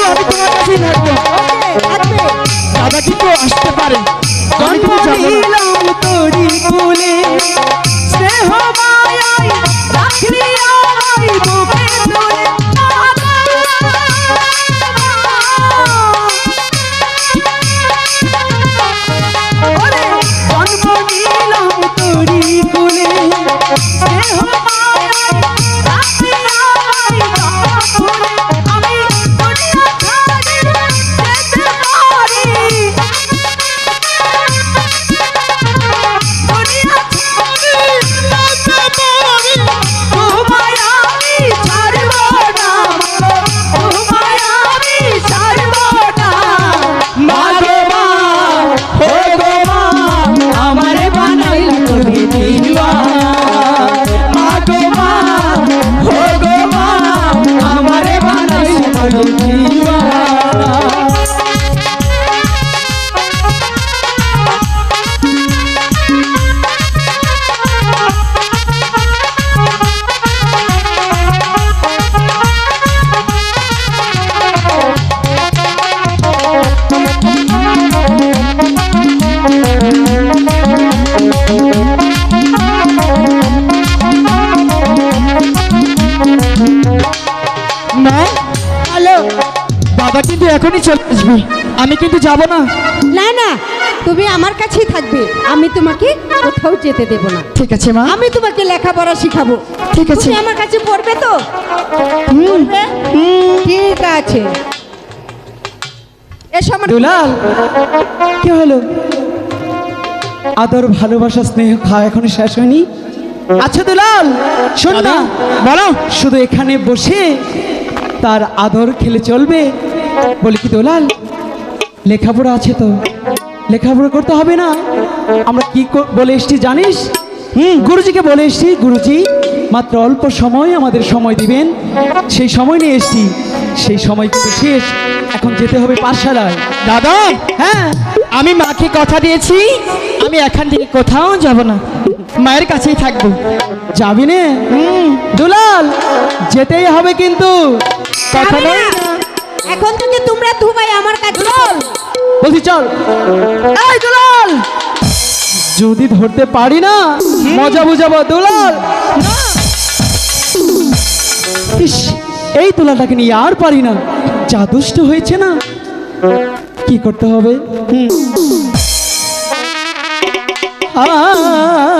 আমি তোমার কাছেই থাকবো। দাদা কিন্তু আসতে পারে, আমি কিন্তু যাবো না। তোরি কুলে স্নেহ মায়ায় রাখলি আমায় বুকে তুলে ওরে জন্ম নিলাম তোরি কুলে স্নেহ মায়ায় রাখলি আমায় বুকে আমি দুনিয়া ছাড়ি যেতে পারি মা, হ্যালো, বাবা কিন্তু এখনই চলে আসবে, আমি কিন্তু যাব না। না না, তুমি আমার কাছেই থাকবে, আমি তোমাকে কোথাও যেতে দেব না। ঠিক আছে মা। আমি তোমাকে লেখাপড়া শিখাবো। ঠিক আছে। তুমি আমার কাছে পড়বে তো? পড়বে? ঠিক আছে, এসো আমার। দুলাল কি হলো? আদর ভালোবাসা স্নেহ খাওয়া এখনো শেষ হয়নি? আচ্ছা দুলাল শোন না, বলো। শুধু এখানে বসে তার আদর খেলে চলবে? বলি কি দুলাল, লেখাপড়া আছে তো, লেখাপড়া করতে হবে না? আমরা কি বলে এসছি জানিস? গুরুজিকে বলে এসছি, গুরুজি মাত্র অল্প সময় আমাদের সময় দিবেন, সেই সময় নিয়ে এসছি। সেই সময় কিন্তু শেষ, এখন যেতে হবে পাঠশালায়। দাদা, হ্যাঁ আমি মাকে কথা দিয়েছি, আমি এখান থেকে কোথাও যাব না, মায়ের কাছেই থাকবো। যাবি নে? দুলাল যেতেই হবে কিন্তু, কথা যাবে নয়। না। এখন থেকে তোমরা দুবাই আমার কাছে। বলছি চল। এই দুলাল, যদি ধরতে পারি না মজা বুঝাবো। দুলাল ইস, এই দুলালটাকে নিয়ে আর পারি না, যা দুষ্ট হয়েছে না। কি করতে হবে?